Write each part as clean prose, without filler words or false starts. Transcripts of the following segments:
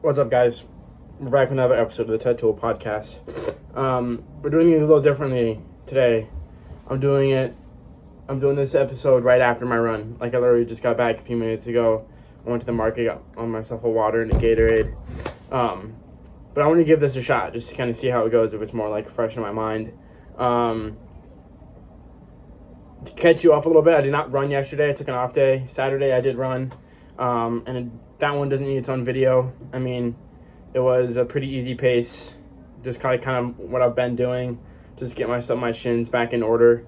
What's up, guys? We're back with another episode of the Tuah Podcast. We're doing it a little differently today. I'm doing this episode right after my run. Like, I literally just got back a few minutes ago. I went to the market, got on myself a water and a Gatorade. But I want to give this a shot, just to kind of see how it goes, if it's more like fresh in my mind. To catch you up a little bit, I did not run yesterday. I took an off day. Saturday I did run. That one doesn't need its own video. I mean, it was a pretty easy pace. Just kind of what I've been doing. Just get my shins back in order.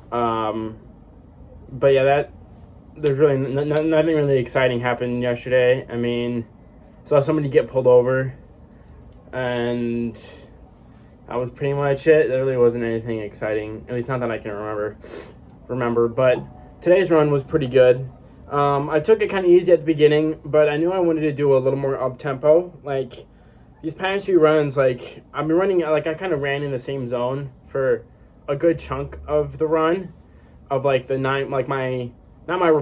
But yeah, there's really nothing really exciting happened yesterday. I mean, saw somebody get pulled over, and that was pretty much it. There really wasn't anything exciting, at least not that I can remember. But today's run was pretty good. I took it kind of easy at the beginning, but I knew I wanted to do a little more up-tempo. Like, these past few runs, like, I've been running, like, I kind of ran in the same zone for a good chunk of the run, of, like, not my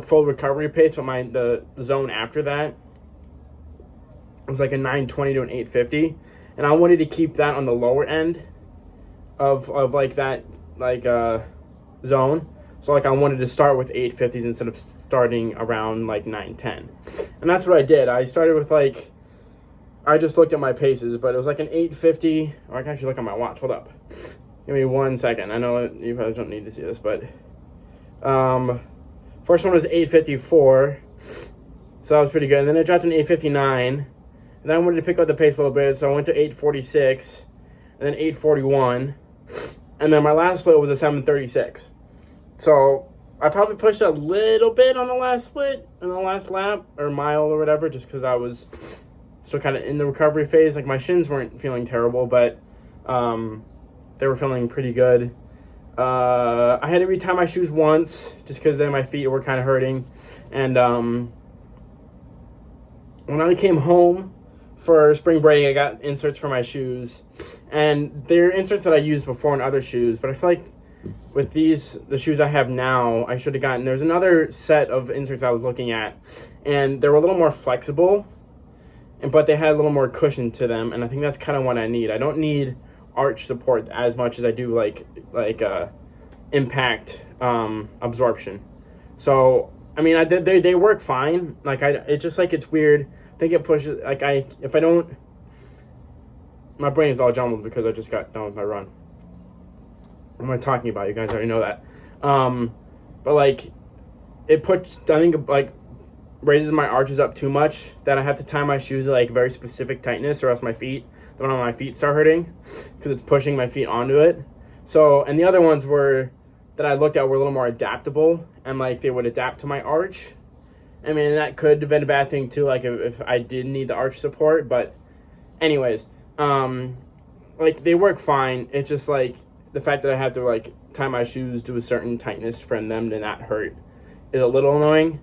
full recovery pace, but the zone after that. It was, like, a 9:20 to an 8:50, and I wanted to keep that on the lower end of like, that, like, zone. So, like, I wanted to start with 8:50s instead of starting around, like, 9:10. And that's what I did. I started with, like, I just looked at my paces, but it was, like, an 8:50. Or I can actually look at my watch. Hold up. Give me 1 second. I know you probably don't need to see this, but first one was 8:54. So that was pretty good. And then I dropped an 8:59. And then I wanted to pick up the pace a little bit, so I went to 8:46. And then 8:41. And then my last split was a 7:36. So I probably pushed a little bit on the last split, in the last lap, or mile or whatever, just because I was still kind of in the recovery phase. Like, my shins weren't feeling terrible, but they were feeling pretty good. I had to retie my shoes once, just because then my feet were kind of hurting. And when I came home for spring break, I got inserts for my shoes. And they're inserts that I used before in other shoes, but I feel like with the shoes I have now, I should have gotten, there's another set of inserts I was looking at, and they were a little more flexible, but they had a little more cushion to them, and I think that's kind of what I need. I don't need arch support as much as I do like impact absorption. So, I mean, they work fine. Like, it's just, like, it's weird. I think it pushes, like, if I don't, my brain is all jumbled because I just got done with my run. What am I talking about? You guys already know that. But, like, it puts, I think, like, raises my arches up too much that I have to tie my shoes at, like, very specific tightness, or else my feet start hurting because it's pushing my feet onto it. So, and the other ones that I looked at were a little more adaptable, and, like, they would adapt to my arch. I mean, that could have been a bad thing too, like, if I did need the arch support, but anyways, like, they work fine. It's just, like, the fact that I have to, like, tie my shoes to a certain tightness for them to not hurt is a little annoying.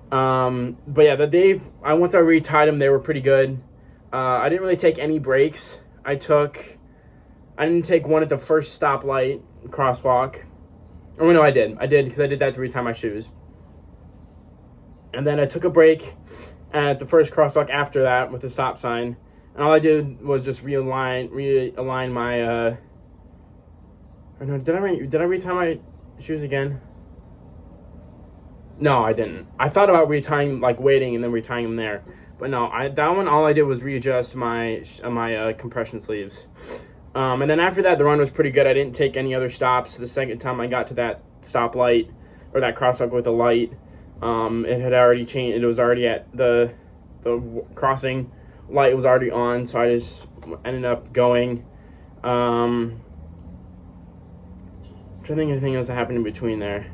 But yeah, once I retied them, they were pretty good. I didn't really take any breaks. I didn't take one at the first stoplight crosswalk. Oh, no, I did because I did that to retie my shoes. And then I took a break at the first crosswalk after that with the stop sign. And all I did was just realign my, no, did I retie my shoes again? No, I didn't. I thought about retying, like, waiting and then retying them there. But no, that one, all I did was readjust my compression sleeves. And then after that, the run was pretty good. I didn't take any other stops. The second time I got to that stoplight, or that crosswalk with the light, it had already changed. It was already at the crossing light was already on, so I just ended up going. I don't think anything else that happened in between there.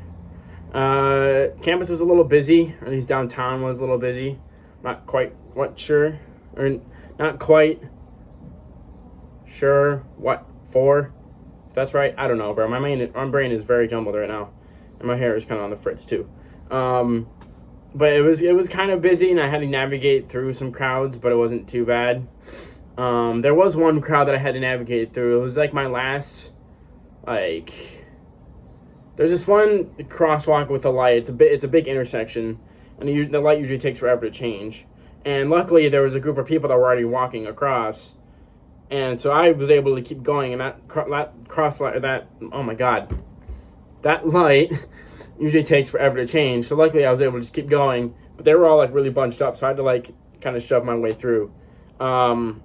Campus was a little busy, or at least downtown was a little busy. Not quite sure what for. If that's right, I don't know, bro. My brain is very jumbled right now, and my hair is kind of on the fritz too. But it was kind of busy, and I had to navigate through some crowds, but it wasn't too bad. There was one crowd that I had to navigate through. It was like my last, like, there's this one crosswalk with a light. It's a big intersection, and the light usually takes forever to change. And luckily, there was a group of people that were already walking across. And so I was able to keep going. And that cross light, oh my God, that light usually takes forever to change. So luckily, I was able to just keep going. But they were all like really bunched up. So I had to like kind of shove my way through. And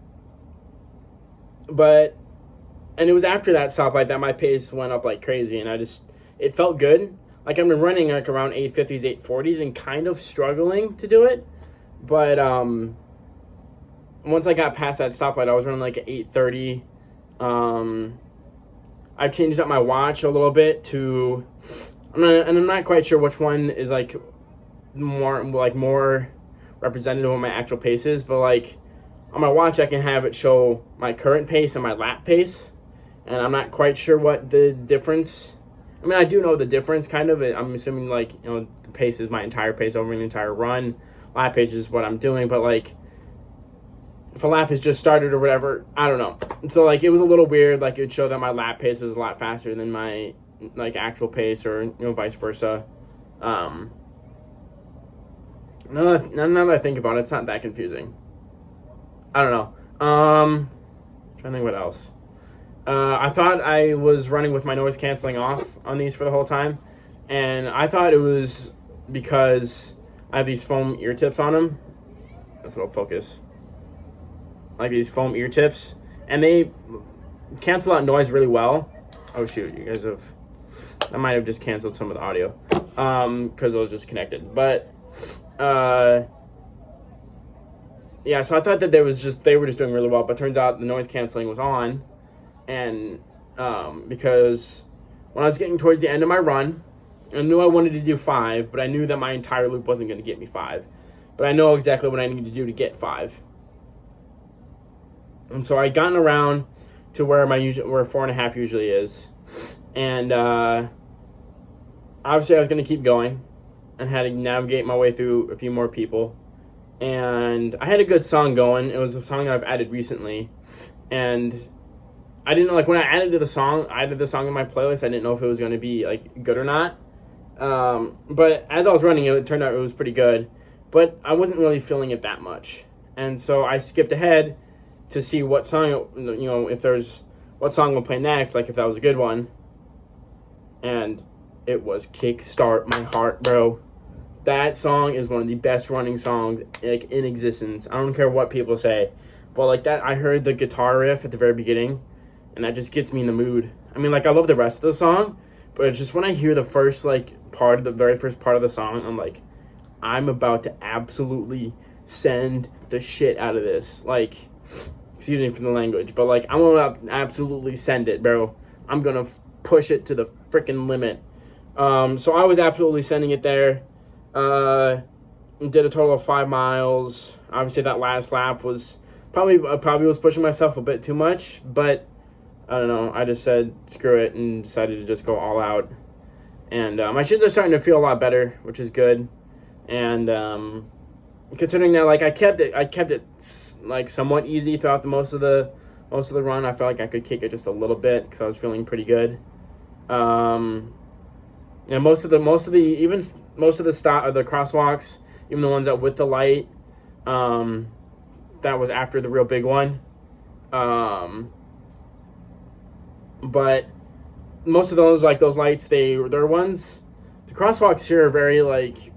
it was after that stoplight that my pace went up like crazy. And it felt good. Like I've been running like around 850s, 840s and kind of struggling to do it. But once I got past that stoplight, I was running like 830. I changed up my watch a little bit to, I'm not quite sure which one is like more representative of my actual pace is, but like on my watch I can have it show my current pace and my lap pace, and I'm not quite sure what the difference. I mean, I do know the difference kind of. I'm assuming like, the pace is my entire pace over an entire run. Lap pace is what I'm doing, but like if a lap has just started or whatever, I don't know. So like it was a little weird. Like it would show that my lap pace was a lot faster than my like actual pace, or vice versa. Now that I think about it, it's not that confusing. I don't know. Trying to think what else. I thought I was running with my noise canceling off on these for the whole time, and I thought it was because I have these foam ear tips on them. If it'll focus. Like these foam ear tips, and they cancel out noise really well. Oh shoot, you guys I might have just canceled some of the audio because it was just connected. But yeah, so I thought that they were just doing really well, but turns out the noise canceling was on, and because when I was getting towards the end of my run, I knew I wanted to do 5, but I knew that my entire loop wasn't going to get me 5, but I know exactly what I need to do to get 5. And so I gotten around to where where 4.5 usually is, and obviously I was going to keep going, and had to navigate my way through a few more people. And I had a good song going. It was a song that I've added recently, and I didn't know, like when I added the song in my playlist, I didn't know if it was going to be like good or not. But as I was running it turned out it was pretty good, but I wasn't really feeling it that much, and so I skipped ahead to see what song, what song will play next, like if that was a good one. And it was Kickstart My Heart, bro. That song is one of the best running songs like in existence. I don't care what people say, but like that, I heard the guitar riff at the very beginning, and that just gets me in the mood. I mean, like I love the rest of the song, but it's just when I hear the very first part of the song, I'm like, I'm about to absolutely send the shit out of this. Like, excuse me for the language, but like I'm gonna absolutely send it, bro. I'm gonna push it to the freaking limit. So I was absolutely sending it there. Did a total of 5 miles. Obviously that last lap was probably was pushing myself a bit too much, but I don't know. I just said screw it and decided to just go all out. And my shins are starting to feel a lot better, which is good. And considering that, like I kept it like somewhat easy throughout most of the run. I felt like I could kick it just a little bit because I was feeling pretty good. And most of the crosswalks, even the ones that with the light, that was after the real big one. But most of those, like those lights, they're ones. The crosswalks here are very like,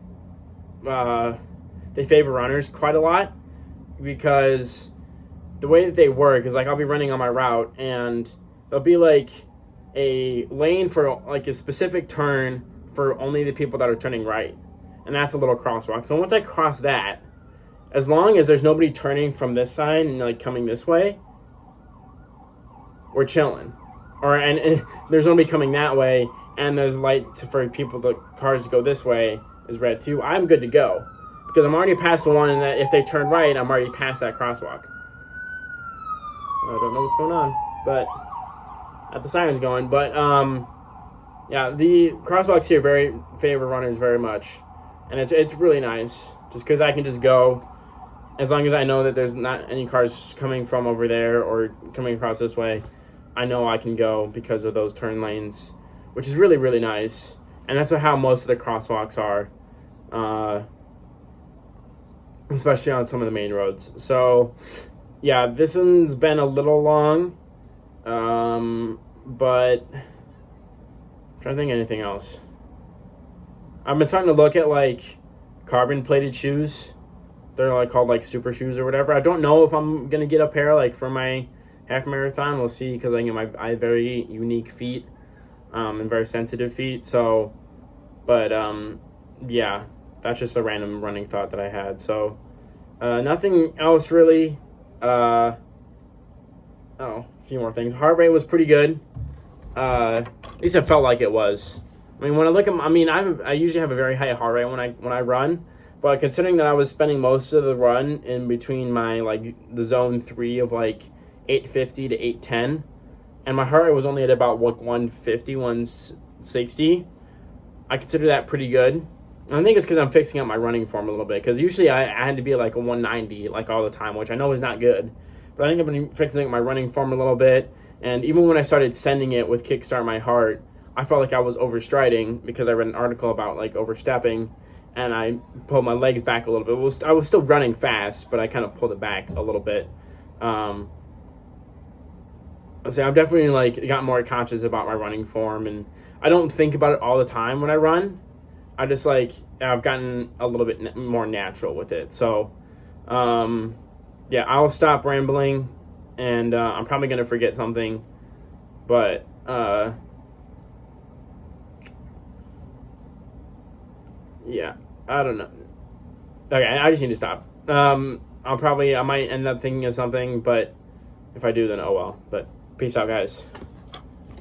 they favor runners quite a lot, because the way that they work is like I'll be running on my route and there'll be like a lane for like a specific turn for only the people that are turning right, and that's a little crosswalk. So once I cross that, as long as there's nobody turning from this side and like coming this way, we're chilling. And there's nobody coming that way, and there's light for the cars to go this way is red too, I'm good to go, because I'm already past the one that if they turn right, I'm already past that crosswalk. I don't know what's going on, but the siren's going. But yeah, the crosswalks here favor runners very much, and it's really nice just because I can just go as long as I know that there's not any cars coming from over there or coming across this way. I know I can go because of those turn lanes, which is really, really nice. And that's how most of the crosswalks are. especially on some of the main roads. So, yeah, this one's been a little long, but I'm trying to think of anything else. I've been starting to look at like carbon plated shoes. They're like called like super shoes or whatever. I don't know if I'm gonna get a pair like for my half marathon. We'll see, because I have very unique feet, and very sensitive feet. So, but yeah, that's just a random running thought that I had. So, nothing else really. A few more things. Heart rate was pretty good. At least it felt like it was. I mean, when I look at, I usually have a very high heart rate when I run, but considering that I was spending most of the run in between my like the zone 3 of like 850 to 810, and my heart rate was only at about like 150, 160, I consider that pretty good. And I think it's because I'm fixing up my running form a little bit, because usually I had to be like a 190 like all the time, which I know is not good, but I think I've been fixing up my running form a little bit. And even when I started sending it with Kickstart My Heart, I felt like I was overstriding, because I read an article about like overstepping, and I pulled my legs back a little bit. I was still running fast, but I kind of pulled it back a little bit. So I've definitely like got more conscious about my running form, and I don't think about it all the time when I run. I just like, I've gotten a little bit more natural with it. So, yeah, I'll stop rambling, and I'm probably going to forget something, but yeah, I don't know. Okay, I just need to stop. I might end up thinking of something, but if I do, then oh well. But peace out, guys.